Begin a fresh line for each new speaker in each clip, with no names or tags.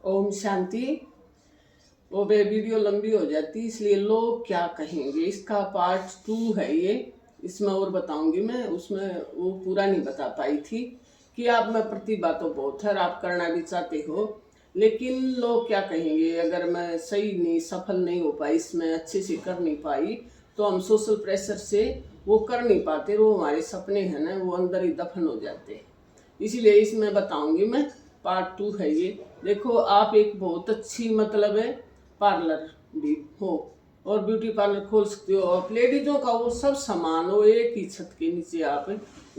ओम शांति। वो वीडियो लंबी हो जाती इसलिए लोग क्या कहेंगे, इसका पार्ट 2 है ये। इसमें और बताऊंगी मैं, उसमें वो पूरा नहीं बता पाई थी कि आप में प्रतिभा तो बहुत है और आप करना भी चाहते हो, लेकिन लोग क्या कहेंगे अगर मैं सही नहीं सफल नहीं हो पाई, इसमें अच्छे से कर नहीं पाई, तो हम सोशल प्रेशर से वो कर नहीं पाते, वो हमारे सपने हैं ना वो अंदर ही दफन हो जाते हैं। इसीलिए इसमें बताऊंगी मैं, पार्ट 2 है ये। देखो आप एक बहुत अच्छी मतलब है पार्लर भी हो और ब्यूटी पार्लर खोल सकते हो, और लेडीजों का वो सब सामान हो एक ही छत के नीचे आप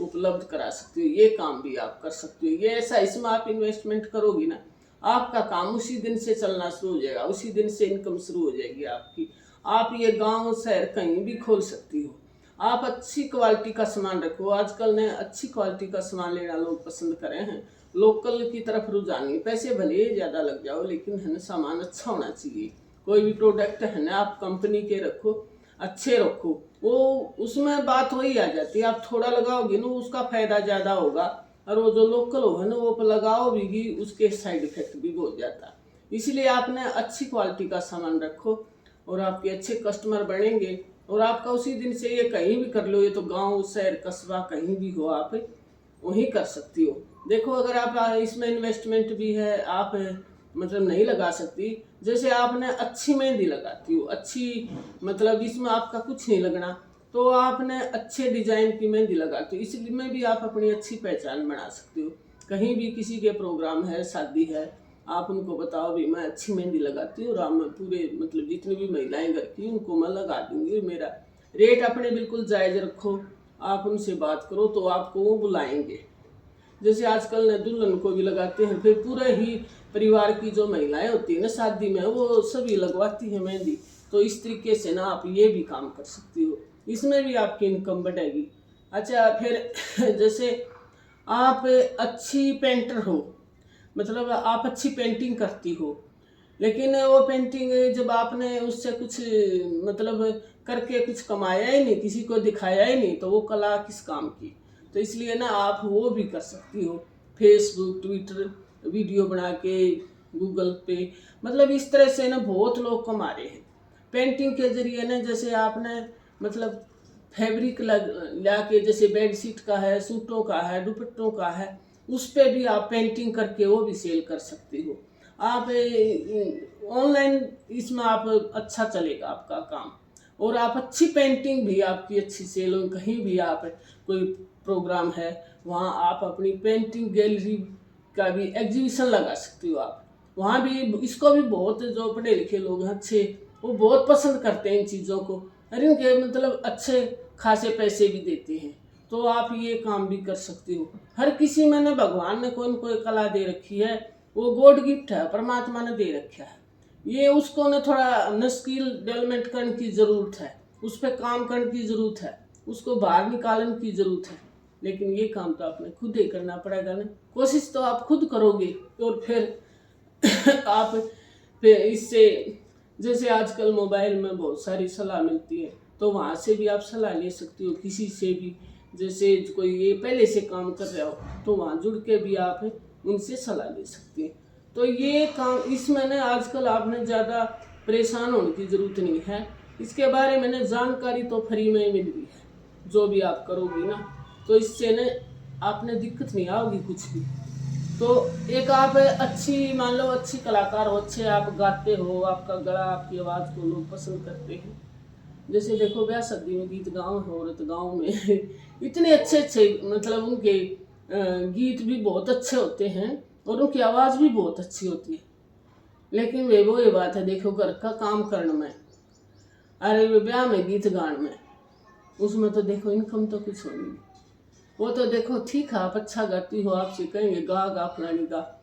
उपलब्ध करा सकते हो। ये काम भी आप कर सकते हो। ये ऐसा, इसमें आप इन्वेस्टमेंट करोगी ना, आपका काम उसी दिन से चलना शुरू हो जाएगा, उसी दिन से इनकम शुरू हो जाएगी आपकी। आप ये गांव शहर कहीं भी खोल सकती हो। आप अच्छी क्वालिटी का सामान रखो। आजकल ने अच्छी क्वालिटी का सामान लेना लोग पसंद करे हैं, लोकल की तरफ रुझान नहीं। पैसे भले ही ज़्यादा लग जाओ, लेकिन है ना सामान अच्छा होना चाहिए। कोई भी प्रोडक्ट है ना आप कंपनी के रखो, अच्छे रखो, वो उसमें बात वही आ जाती है। आप थोड़ा लगाओगे ना उसका फायदा ज़्यादा होगा, और वो जो लोकल होगा ना वो लगाओ भी उसके साइड इफेक्ट भी हो जाता है। इसलिए आपने अच्छी क्वालिटी का सामान रखो और आपके अच्छे कस्टमर बनेंगे, और आपका उसी दिन से ये कहीं भी कर लो। ये तो गांव शहर कस्बा कहीं भी हो, आप वहीं कर सकती हो। देखो अगर आप इसमें इन्वेस्टमेंट भी है, आप मतलब नहीं लगा सकती। जैसे आपने अच्छी मेहंदी लगाती हो, अच्छी मतलब इसमें आपका कुछ नहीं लगना, तो आपने अच्छे डिजाइन की मेहंदी लगाती हो, इसलिए में भी आप अपनी अच्छी पहचान बना सकते हो। कहीं भी किसी के प्रोग्राम है, शादी है, आप उनको बताओ भी मैं अच्छी मेहंदी लगाती हूँ, और मैं पूरे मतलब जितनी भी महिलाएं घर की उनको मैं लगा दूंगी। मेरा रेट अपने बिल्कुल जायज़ रखो, आप उनसे बात करो तो आपको वो बुलाएंगे। जैसे आजकल ने दुल्हन को भी लगाते हैं, फिर पूरे ही परिवार की जो महिलाएं होती है ना शादी में, वो सभी लगवाती है मेहंदी। तो इस तरीके से ना आप ये भी काम कर सकती हो, इसमें भी आपकी इनकम बढ़ेगी। अच्छा फिर जैसे आप अच्छी पेंटर हो, मतलब आप अच्छी पेंटिंग करती हो, लेकिन वो पेंटिंग जब आपने उससे कुछ मतलब करके कुछ कमाया ही नहीं, किसी को दिखाया ही नहीं, तो वो कला किस काम की। तो इसलिए ना आप वो भी कर सकती हो, फेसबुक ट्विटर वीडियो बना के, गूगल पे, मतलब इस तरह से ना बहुत लोग कमा रहे हैं पेंटिंग के जरिए ना। जैसे आपने मतलब फैब्रिक ला के, जैसे बेडशीट का है, सूटों का है, दुपट्टों का है, उस पर भी आप पेंटिंग करके वो भी सेल कर सकती हो। आप ऑनलाइन इसमें आप अच्छा चलेगा आपका काम, और आप अच्छी पेंटिंग भी आपकी अच्छी सेल हो। कहीं भी आप कोई प्रोग्राम है वहाँ आप अपनी पेंटिंग गैलरी का भी एग्जीबिशन लगा सकती हो। आप वहाँ भी, इसको भी बहुत जो पढ़े लिखे लोग हैं अच्छे, वो बहुत पसंद करते हैं इन चीज़ों को, और इनके मतलब अच्छे खासे पैसे भी देते हैं। तो आप ये काम भी कर सकती हो। हर किसी में ना भगवान ने कोई न कोई कला दे रखी है, वो गॉड गिफ्ट है, परमात्मा ने दे रखा है। ये उसको ना थोड़ा न स्किल डेवलपमेंट करने की ज़रूरत है, उस पर काम करने की ज़रूरत है, उसको बाहर निकालने की ज़रूरत है। लेकिन ये काम तो आपने खुद ही करना पड़ेगा ना। कोशिश तो आप खुद करोगे, और फिर आप फिर इससे, जैसे आजकल मोबाइल में बहुत सारी सलाह मिलती है, तो वहाँ से भी आप सलाह ले सकती हो किसी से भी। जैसे कोई ये पहले से काम कर रहा हो तो वहाँ जुड़ के भी आप उनसे सलाह ले सकती हैं। तो ये काम, इसमें ना आजकल आपने ज़्यादा परेशान होने की ज़रूरत नहीं है। इसके बारे में ना जानकारी तो फ्री में ही मिल रही है। जो भी आप करोगी ना, तो इससे ना आपने दिक्कत नहीं आओगी कुछ भी। तो एक आप अच्छी, मान लो अच्छी कलाकार हो, अच्छे आप गाते हो, आपका गला, आपकी आवाज़ को लोग पसंद करते हैं। जैसे देखो ब्याह शादी में गीत गाँव है, औरत गाँव में इतने अच्छे अच्छे मतलब उनके गीत भी बहुत अच्छे होते हैं, और उनकी आवाज़ भी बहुत अच्छी होती है। लेकिन वे वो ये बात है, देखो घर का काम करने में, अरे वे ब्याह में गीत गाने में, उसमें तो देखो इनकम तो कुछ होगी नहीं। वो तो देखो ठीक है, आप अच्छा गाती हो, आपसे कहेंगे गा गा फलानी गा,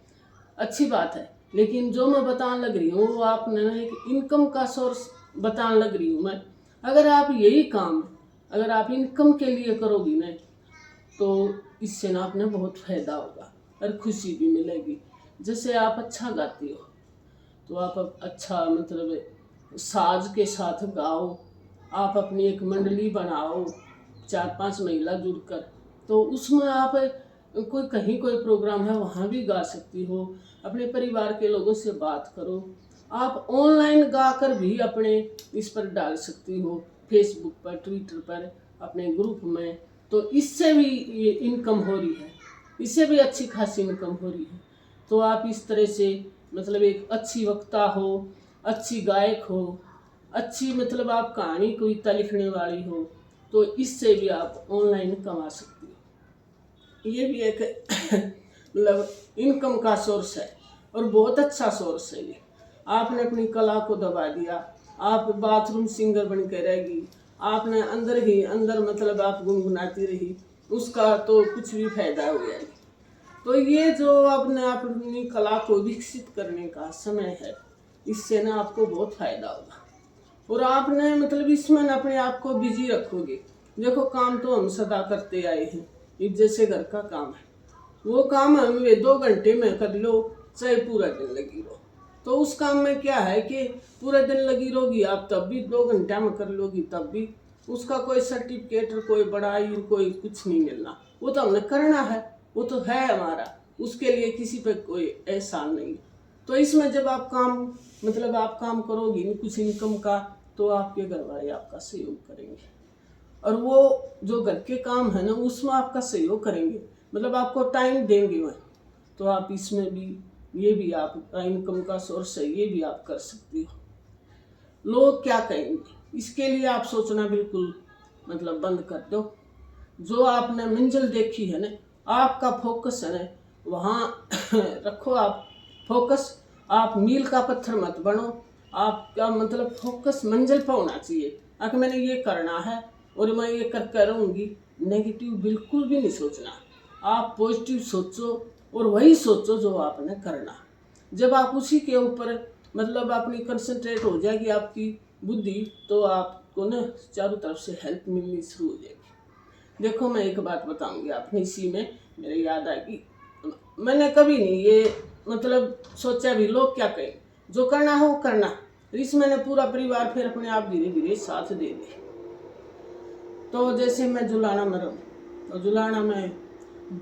अच्छी बात है, लेकिन जो मैं बताने लग रही हूँ वो आपने एक इनकम का सोर्स बताने लग रही हूँ मैं। अगर आप यही काम अगर आप इनकम के लिए करोगी ना, तो इससे ना आपने बहुत फायदा होगा और खुशी भी मिलेगी। जैसे आप अच्छा गाती हो, तो आप अच्छा मतलब साज के साथ गाओ, आप अपनी एक मंडली बनाओ, 4-5 महिला जुड़कर, तो उसमें आप कोई कहीं कोई प्रोग्राम है वहाँ भी गा सकती हो। अपने परिवार के लोगों से बात करो। आप ऑनलाइन गाकर भी अपने इस पर डाल सकती हो, फेसबुक पर, ट्विटर पर, अपने ग्रुप में। तो इससे भी ये इनकम हो रही है, इससे भी अच्छी खासी इनकम हो रही है। तो आप इस तरह से मतलब एक अच्छी वक्ता हो, अच्छी गायक हो, अच्छी मतलब आप कहानी कविता लिखने वाली हो, तो इससे भी आप ऑनलाइन कमा सकती हो। ये भी एक मतलब इनकम का सोर्स है और बहुत अच्छा सोर्स है ये। आपने अपनी कला को दबा दिया, आप बाथरूम सिंगर बन के रहेगी, आपने अंदर ही अंदर मतलब आप गुनगुनाती रही, उसका तो कुछ भी फायदा हो गया नहीं। तो ये जो आपने अपनी कला को विकसित करने का समय है, इससे ना आपको बहुत फायदा होगा और आपने मतलब इसमें ना अपने आप को बिजी रखोगे। देखो काम तो हम सदा करते आए हैं, एक जैसे घर का काम है, वो काम हमें 2 घंटे में कर लो चाहे पूरा दिन लगी रहो। तो उस काम में क्या है कि पूरा दिन लगी रहोगी आप तब भी 2 घंटा में कर लोगी तब भी उसका कोई सर्टिफिकेट, कोई बड़ाई, कोई कुछ नहीं मिलना। वो तो हमने करना है, वो तो है हमारा, उसके लिए किसी पे कोई एहसान नहीं। तो इसमें जब आप काम मतलब आप काम करोगी कुछ इनकम का, तो आपके घर वाले आपका सहयोग करेंगे और वो जो घर के काम है ना उसमें आपका सहयोग करेंगे, मतलब आपको टाइम देंगे वह। तो आप इसमें भी ये भी आपका इनकम का सोर्स है, ये भी आप कर सकती हो। लोग क्या कहेंगे इसके लिए आप सोचना बिल्कुल मतलब बंद कर दो। जो आपने मंजिल देखी है ना, आपका फोकस है ना वहाँ रखो आप फोकस। आप मील का पत्थर मत बनो, आपका मतलब फोकस मंजिल पर होना चाहिए। अगर मैंने ये करना है और मैं ये करके रहूँगी, नेगेटिव बिल्कुल भी नहीं सोचना। आप पॉजिटिव सोचो और वही सोचो जो आपने करना। जब आप उसी के ऊपर मतलब अपनी कंसंट्रेट हो जाएगी आपकी बुद्धि, तो आपको ना चारों तरफ से हेल्प मिलनी शुरू हो जाएगी। देखो मैं एक बात बताऊंगी आपने, इसी में मेरे याद आएगी। मैंने कभी नहीं ये मतलब सोचा भी लोग क्या कहें, जो करना है वो करना। इस मैंने पूरा परिवार फिर अपने आप धीरे धीरे साथ दे दे। तो जैसे मैं जुलाना में रहूँ, तो जुलाना में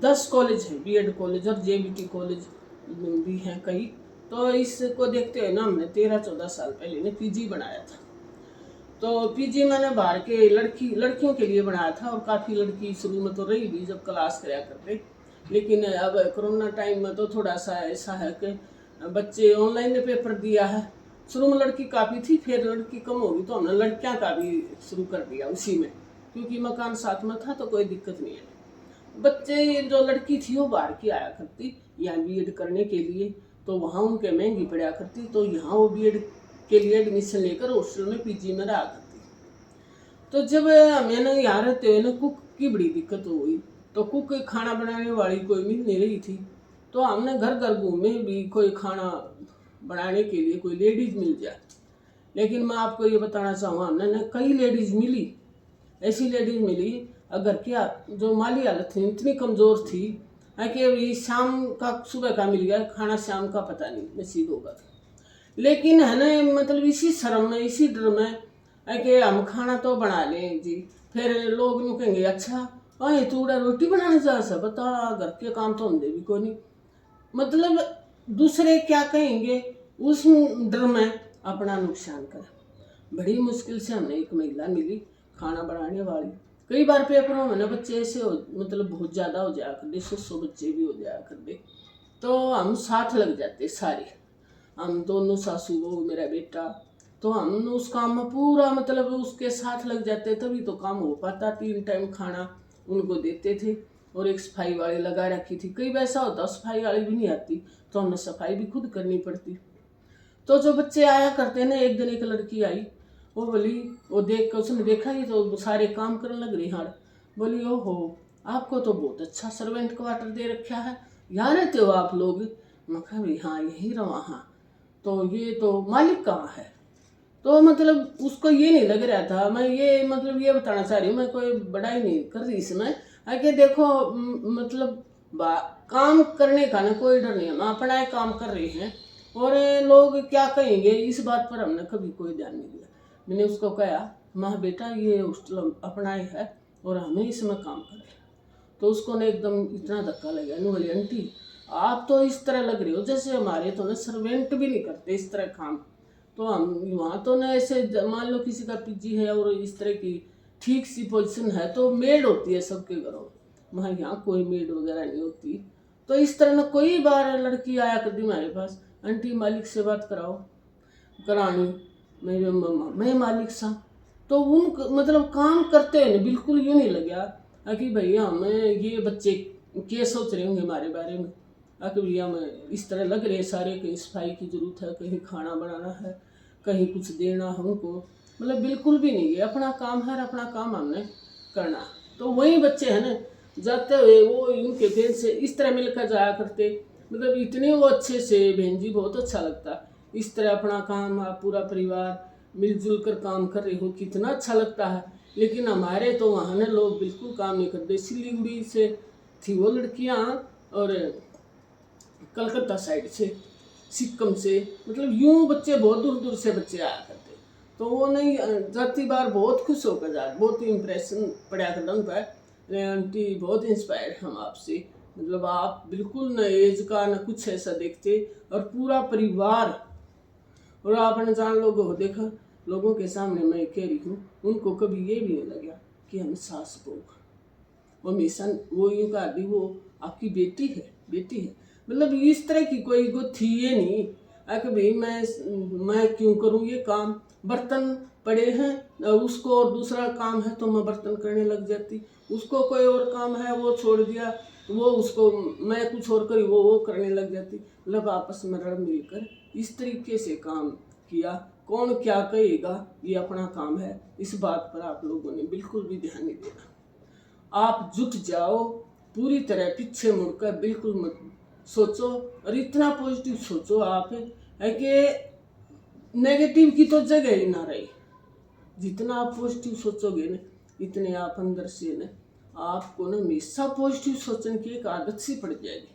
10 कॉलेज हैं, बीएड कॉलेज और जेबीटी कॉलेज भी हैं कई। तो इसको देखते हुए ना हमने 13-14 साल पहले ने पीजी बनाया था। तो पीजी मैंने बाहर के लड़कियों के लिए बनाया था और काफ़ी लड़की शुरू में तो रही भी जब क्लास कराया करते। लेकिन अब कोरोना टाइम में तो थोड़ा सा ऐसा है कि बच्चे ऑनलाइन ने पेपर दिया है। शुरू में लड़की काफ़ी थी, फिर लड़की कम होगी तो हमने लड़कियां का भी शुरू कर दिया उसी में, क्योंकि मकान साथ में था तो कोई दिक्कत नहीं है। बच्चे जो लड़की थी वो बाहर की आया करती यहाँ बीएड करने के लिए, तो वहाँ उनके महंगी पड़ा करती, तो यहाँ वो बीएड के लिए एडमिशन लेकर हॉस्टल में पीजी में रहा करती। तो जब हमें ना यहाँ रहते हुए ना कुक की बड़ी दिक्कत हो गई, तो कुक खाना बनाने वाली कोई मिल नहीं रही थी। तो हमने घर घर घूमे भी कोई खाना बनाने के लिए कोई लेडीज मिल जाए। लेकिन मैं आपको ये बताना चाहूँगा, हमने ना कई लेडीज मिली, ऐसी लेडीज मिली अगर क्या जो माली हालत थी इतनी कमज़ोर थी कि ये शाम का सुबह का मिल गया खाना, शाम का पता नहीं नसीब होगा। लेकिन है ना मतलब इसी शर्म में, इसी डर में है कि हम खाना तो बना लें जी, फिर लोग यूँ कहेंगे अच्छा अरे तू रोटी बनाने जा सा, बता घर के काम तो हम दे भी कोई नहीं। मतलब दूसरे क्या कहेंगे उस डर में अपना नुकसान कर। बड़ी मुश्किल से हमने एक महिला मिली खाना बनाने वाली। कई बार पेपरों में ना बच्चे ऐसे हो मतलब बहुत ज़्यादा हो जाया करते, 100 बच्चे भी हो जाया करते, तो हम साथ लग जाते सारे, हम दोनों सासू बहू मेरा बेटा, तो हम उस काम में पूरा मतलब उसके साथ लग जाते, तभी तो काम हो पाता। 3 टाइम खाना उनको देते थे और एक सफाई वाली लगा रखी थी। कई बार ऐसा होता सफाई वाली भी नहीं आती तो हमें सफाई भी खुद करनी पड़ती। तो जो बच्चे आया करते ना, एक दिन एक लड़की आई, वो बोली, वो देख कर उसने देखा ही तो सारे काम करने लग रही। हाँ बोली ओहो आपको तो बहुत अच्छा सर्वेंट क्वार्टर दे रखा है, यहाँ रहते हो आप लोग? मैं कहा भाई हाँ यहीं रहा। हाँ तो ये तो मालिक कहाँ है? तो मतलब उसको ये नहीं लग रहा था। मैं ये मतलब ये बताना चाह रही हूँ, मैं कोई बड़ाई नहीं कर रही इसमें, आगे देखो मतलब काम करने का ना कोई डर नहीं है, हम अपना काम कर रहे हैं और लोग क्या कहेंगे इस बात पर हमने कभी कोई ध्यान नहीं दिया। मैंने उसको कहा माँ बेटा ये हॉस्टल अपना ही है और हमें इसमें काम करें। तो उसको ना एकदम इतना धक्का लगा, नहीं बोली आंटी आप तो इस तरह लग रहे हो जैसे हमारे तो ना सर्वेंट भी नहीं करते इस तरह काम। तो हम वहाँ तो ना ऐसे मान लो किसी का पीजी है और इस तरह की ठीक सी पोजीशन है तो मेड होती है सबके घरों, वहाँ यहाँ कोई मेड वगैरह नहीं होती। तो इस तरह ना कोई बार लड़की आया करती मेरे पास, आंटी मालिक से बात कराओ, करानी मैं मालिक सा। तो उन मतलब काम करते हैं बिल्कुल यूँ नहीं लगा कि भैया हमें ये बच्चे क्या सोच रहे होंगे हमारे बारे में, कि भैया मैं इस तरह लग रहे सारे, कहीं सफाई की ज़रूरत है, कहीं खाना बनाना है, कहीं कुछ देना है उनको, मतलब बिल्कुल भी नहीं है। अपना काम है, अपना काम हमने करना। तो वही बच्चे हैं ना जाते हुए वो उनके बहन से इस तरह मिलकर जाया करते, मतलब इतने वो अच्छे से, बहन जी बहुत अच्छा लगता इस तरह अपना काम, आप पूरा परिवार मिलजुल कर काम कर रहे हो, कितना अच्छा लगता है। लेकिन हमारे तो वहाँ ना लोग बिल्कुल काम नहीं करते। सिलीगुड़ी से थी वो लड़कियाँ और कलकत्ता साइड से, सिक्किम से, मतलब यूं बच्चे बहुत दूर दूर से बच्चे आया करते। तो वो नहीं जाती बार बहुत खुश होकर जा, बहुत इम्प्रेशन पड़ा कर उन पर, आंटी बहुत इंस्पायर हम आपसे, मतलब आप बिल्कुल न एज का न कुछ ऐसा देखते और पूरा परिवार। और आपने जान लोगों को देखा, लोगों के सामने मैं कह रही हूँ उनको कभी ये भी नहीं लगा कि हम सास बहू, वो हमेशा वो यूँ कहा दी वो आपकी बेटी है, बेटी है, मतलब इस तरह की कोई को थी ये नहीं कि भाई मैं क्यों करूँ ये काम, बर्तन पड़े हैं और उसको और दूसरा काम है तो मैं बर्तन करने लग जाती, उसको कोई और काम है वो छोड़ दिया, वो उसको मैं कुछ और करी वो करने लग जाती। मतलब आपस में रल मिलकर इस तरीके से काम किया। कौन क्या कहेगा, ये अपना काम है, इस बात पर आप लोगों ने बिल्कुल भी ध्यान नहीं देना। आप जुट जाओ पूरी तरह, पीछे मुड़कर बिल्कुल मत सोचो और इतना पॉजिटिव सोचो आप है कि नेगेटिव की तो जगह ही ना रही। जितना आप पॉजिटिव सोचोगे ना इतने आप अंदर से ना आपको ना हमेशा पॉजिटिव सोचने की एक आदत सी पड़ जाएगी।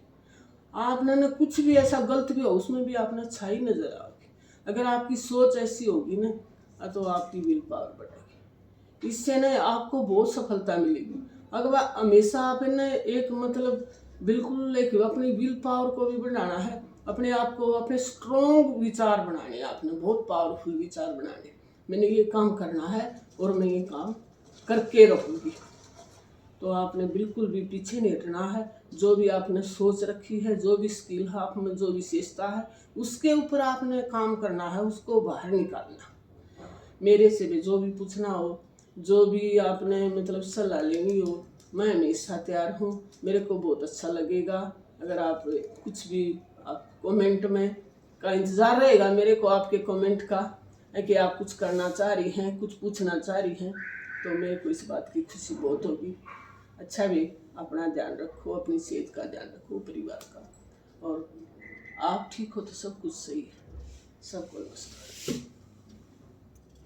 आपने ना कुछ भी ऐसा गलत भी हो उसमें भी आपने अच्छाई नजर आओगी। अगर आपकी सोच ऐसी होगी ना तो आपकी विल पावर बढ़ेगी, इससे ना आपको बहुत सफलता मिलेगी। अगर हमेशा आपने एक मतलब बिल्कुल एक अपनी विल पावर को भी बढ़ाना है, अपने आप को अपने स्ट्रॉन्ग विचार बनाने, आपने बहुत पावरफुल विचार बनाने, मैंने ये काम करना है और मैं ये काम करके रहूँगी। तो आपने बिल्कुल भी पीछे नहीं हटना है। जो भी आपने सोच रखी है, जो भी स्किल है आप में, जो विशेषता है उसके ऊपर आपने काम करना है, उसको बाहर निकालना। मेरे से भी जो भी पूछना हो, जो भी आपने मतलब सलाह लेनी हो, मैं हमेशा तैयार हूँ। मेरे को बहुत अच्छा लगेगा अगर आप कुछ भी, आप कमेंट में का इंतज़ार रहेगा मेरे को, आपके कमेंट का है कि आप कुछ करना चाह रही हैं, कुछ पूछना चाह रही हैं, तो मेरे को इस बात की खुशी बहुत होगी। अच्छा भी अपना ध्यान रखो, अपनी सेहत का ध्यान रखो, परिवार का, और आप ठीक हो तो सब कुछ सही है। सबको नमस्कार।